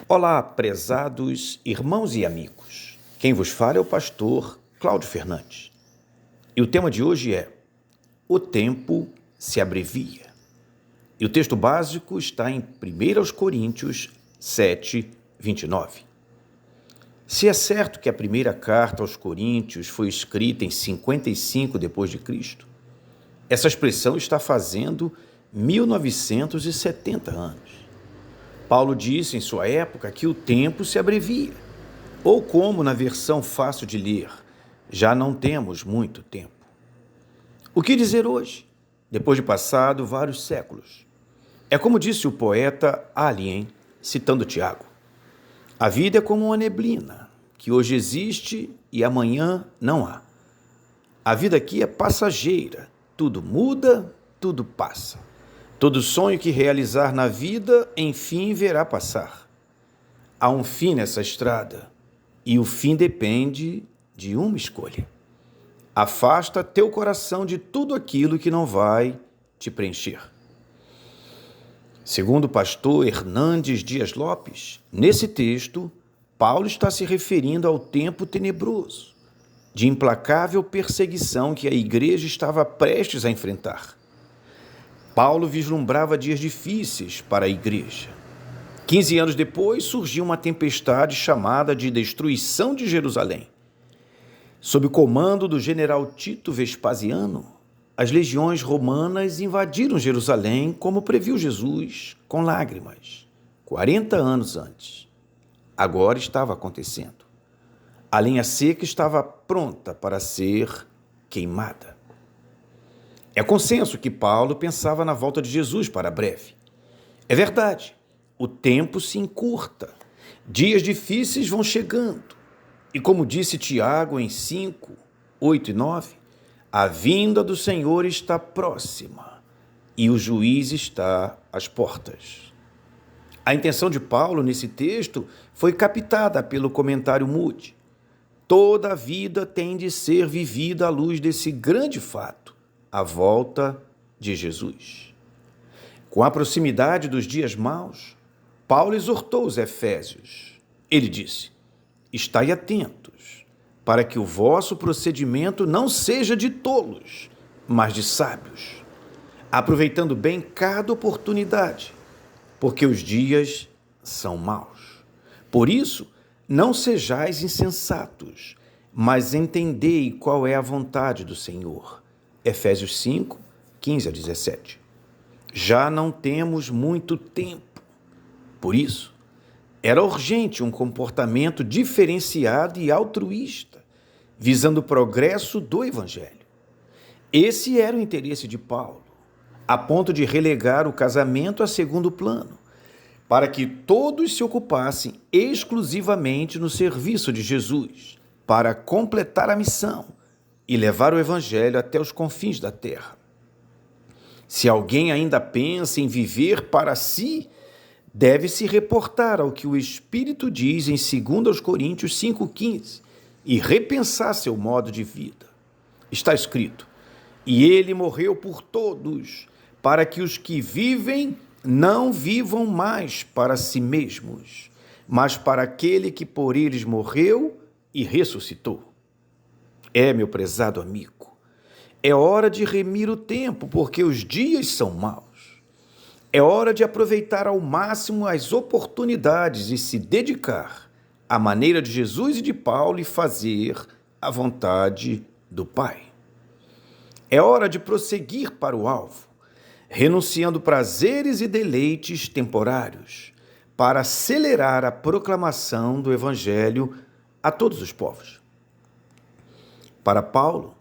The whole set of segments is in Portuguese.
Olá, prezados irmãos e amigos. Quem vos fala é o pastor Cláudio Fernandes. E o tema de hoje é: o tempo se abrevia. E o texto básico está em 1 Coríntios 7, 29. Se é certo que a primeira carta aos Coríntios foi escrita em 55 depois de Cristo, essa expressão está fazendo 1970 anos. Paulo disse em sua época que o tempo se abrevia, ou como na versão fácil de ler, já não temos muito tempo. O que dizer hoje, depois de passado vários séculos? É como disse o poeta Alien, citando Tiago: a vida é como uma neblina, que hoje existe e amanhã não há. A vida aqui é passageira, tudo muda, tudo passa. Todo sonho que realizar na vida, enfim, verá passar. Há um fim nessa estrada, e o fim depende de uma escolha. Afasta teu coração de tudo aquilo que não vai te preencher. Segundo o pastor Hernandes Dias Lopes, nesse texto, Paulo está se referindo ao tempo tenebroso, de implacável perseguição que a igreja estava prestes a enfrentar. Paulo vislumbrava dias difíceis para a igreja. 15 anos depois, surgiu uma tempestade chamada de destruição de Jerusalém. Sob o comando do general Tito Vespasiano, as legiões romanas invadiram Jerusalém, como previu Jesus, com lágrimas, 40 anos antes. Agora estava acontecendo. A lenha seca estava pronta para ser queimada. É consenso que Paulo pensava na volta de Jesus para breve. É verdade, o tempo se encurta, dias difíceis vão chegando. E como disse Tiago em 5, 8 e 9, a vinda do Senhor está próxima e o juiz está às portas. A intenção de Paulo nesse texto foi captada pelo comentário Moody. Toda a vida tem de ser vivida à luz desse grande fato: a volta de Jesus. Com a proximidade dos dias maus, Paulo exortou os efésios. Ele disse: estai atentos, para que o vosso procedimento não seja de tolos, mas de sábios, aproveitando bem cada oportunidade, porque os dias são maus. Por isso, não sejais insensatos, mas entendei qual é a vontade do Senhor. Efésios 5, 15 a 17. Já não temos muito tempo. Por isso, era urgente um comportamento diferenciado e altruísta, visando o progresso do Evangelho. Esse era o interesse de Paulo, a ponto de relegar o casamento a segundo plano, para que todos se ocupassem exclusivamente no serviço de Jesus, para completar a missão e levar o Evangelho até os confins da terra. Se alguém ainda pensa em viver para si, deve se reportar ao que o Espírito diz em 2 Coríntios 5,15 e repensar seu modo de vida. Está escrito: e ele morreu por todos, para que os que vivem não vivam mais para si mesmos, mas para aquele que por eles morreu e ressuscitou. Meu prezado amigo, é hora de remir o tempo, porque os dias são maus. É hora de aproveitar ao máximo as oportunidades e se dedicar à maneira de Jesus e de Paulo e fazer a vontade do Pai. É hora de prosseguir para o alvo, renunciando prazeres e deleites temporários, para acelerar a proclamação do Evangelho a todos os povos. Para Paulo,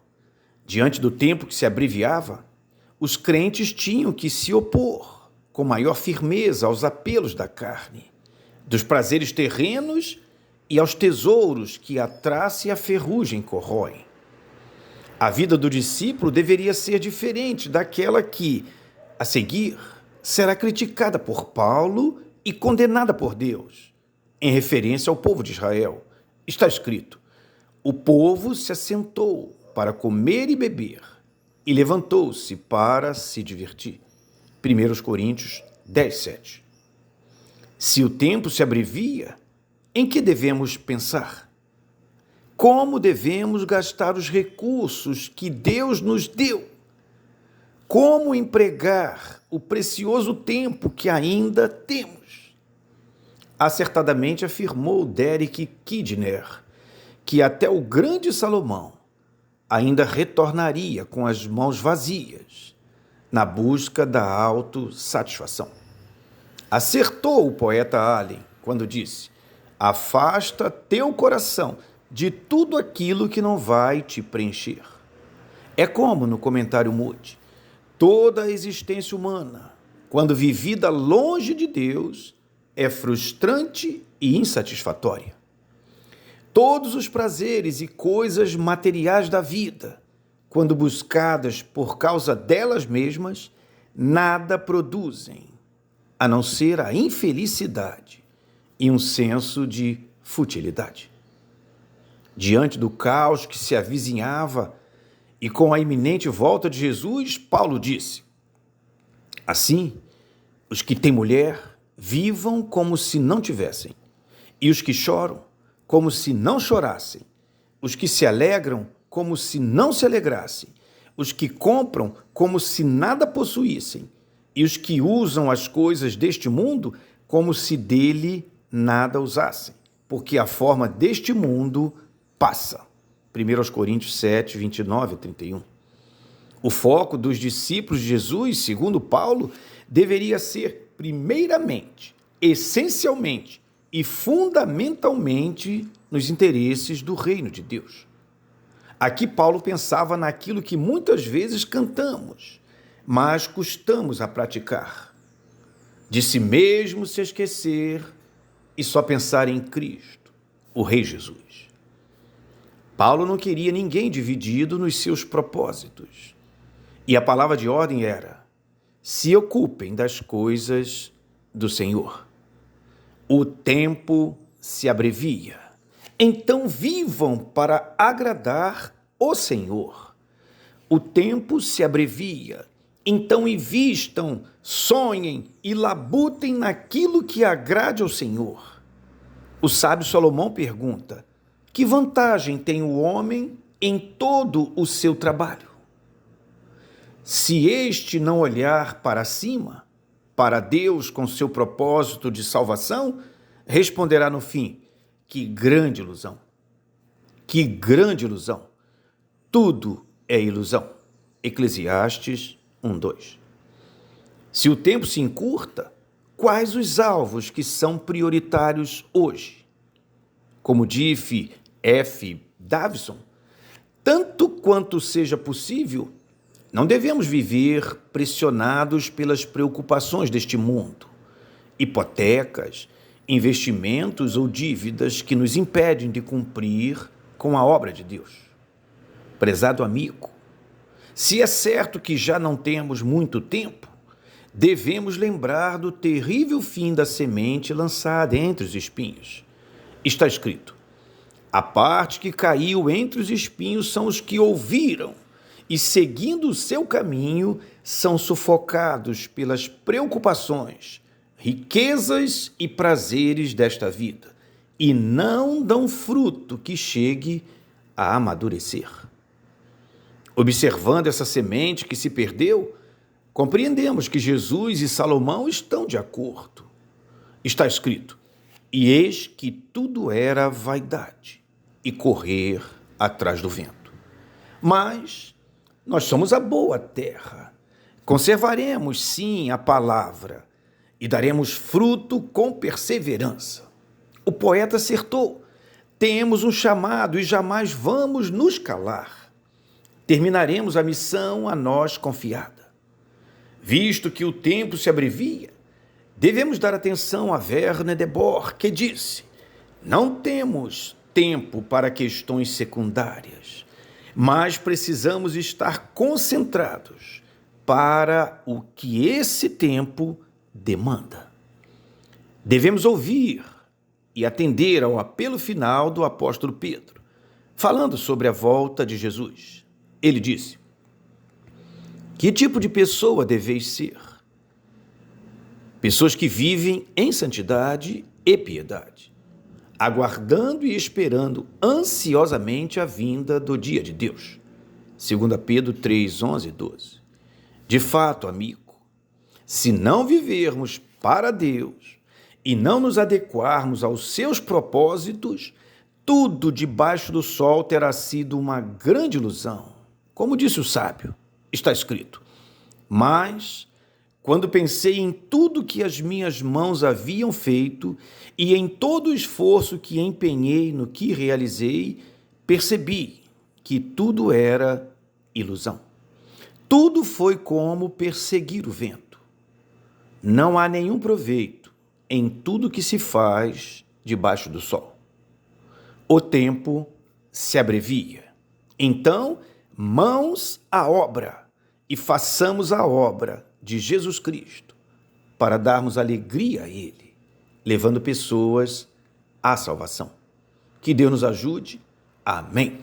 diante do tempo que se abreviava, os crentes tinham que se opor com maior firmeza aos apelos da carne, dos prazeres terrenos e aos tesouros que a traça e a ferrugem corroem. A vida do discípulo deveria ser diferente daquela que, a seguir, será criticada por Paulo e condenada por Deus. Em referência ao povo de Israel, está escrito: o povo se assentou para comer e beber e levantou-se para se divertir. 1 Coríntios 10, 7. Se o tempo se abrevia, em que devemos pensar? Como devemos gastar os recursos que Deus nos deu? Como empregar o precioso tempo que ainda temos? Acertadamente afirmou Derek Kidner que até o grande Salomão ainda retornaria com as mãos vazias na busca da autossatisfação. Acertou o poeta Allen quando disse: afasta teu coração de tudo aquilo que não vai te preencher. É como no comentário Moody: toda a existência humana, quando vivida longe de Deus, é frustrante e insatisfatória. Todos os prazeres e coisas materiais da vida, quando buscadas por causa delas mesmas, nada produzem, a não ser a infelicidade e um senso de futilidade. Diante do caos que se avizinhava e com a iminente volta de Jesus, Paulo disse: assim, os que têm mulher, vivam como se não tivessem, e os que choram, como se não chorassem, os que se alegram, como se não se alegrassem, os que compram, como se nada possuíssem, e os que usam as coisas deste mundo, como se dele nada usassem, porque a forma deste mundo passa. 1 Coríntios 7, 29 a 31. O foco dos discípulos de Jesus, segundo Paulo, deveria ser primeiramente, essencialmente e fundamentalmente nos interesses do reino de Deus. Aqui Paulo pensava naquilo que muitas vezes cantamos, mas custamos a praticar: de si mesmo se esquecer e só pensar em Cristo, o Rei Jesus. Paulo não queria ninguém dividido nos seus propósitos. E a palavra de ordem era: se ocupem das coisas do Senhor. O tempo se abrevia. Então vivam para agradar o Senhor. O tempo se abrevia. Então invistam, sonhem e labutem naquilo que agrade ao Senhor. O sábio Salomão pergunta: que vantagem tem o homem em todo o seu trabalho? Se este não olhar para cima, para Deus com seu propósito de salvação, responderá no fim: que grande ilusão! Que grande ilusão! Tudo é ilusão. Eclesiastes 1:2. Se o tempo se encurta, quais os alvos que são prioritários hoje? Como disse F. Davison, tanto quanto seja possível, não devemos viver pressionados pelas preocupações deste mundo, hipotecas, investimentos ou dívidas que nos impedem de cumprir com a obra de Deus. Prezado amigo, se é certo que já não temos muito tempo, devemos lembrar do terrível fim da semente lançada entre os espinhos. Está escrito: a parte que caiu entre os espinhos são os que ouviram, e, seguindo o seu caminho, são sufocados pelas preocupações, riquezas e prazeres desta vida, e não dão fruto que chegue a amadurecer. Observando essa semente que se perdeu, compreendemos que Jesus e Salomão estão de acordo. Está escrito: e eis que tudo era vaidade e correr atrás do vento. Mas nós somos a boa terra. Conservaremos, sim, a palavra e daremos fruto com perseverança. O poeta acertou. Temos um chamado e jamais vamos nos calar. Terminaremos a missão a nós confiada. Visto que o tempo se abrevia, devemos dar atenção a Werner de Boer, que disse: não temos tempo para questões secundárias, mas precisamos estar concentrados para o que esse tempo demanda. Devemos ouvir e atender ao apelo final do apóstolo Pedro, falando sobre a volta de Jesus. Ele disse: que tipo de pessoa deveis ser? Pessoas que vivem em santidade e piedade, aguardando e esperando ansiosamente a vinda do dia de Deus. 2 Pedro 3, 11 e 12. De fato, amigo, se não vivermos para Deus e não nos adequarmos aos seus propósitos, tudo debaixo do sol terá sido uma grande ilusão. Como disse o sábio, está escrito: mas, quando pensei em tudo que as minhas mãos haviam feito e em todo o esforço que empenhei no que realizei, percebi que tudo era ilusão. Tudo foi como perseguir o vento. Não há nenhum proveito em tudo que se faz debaixo do sol. O tempo se abrevia. Então, mãos à obra e façamos a obra de Jesus Cristo para darmos alegria a Ele, levando pessoas à salvação. Que Deus nos ajude. Amém.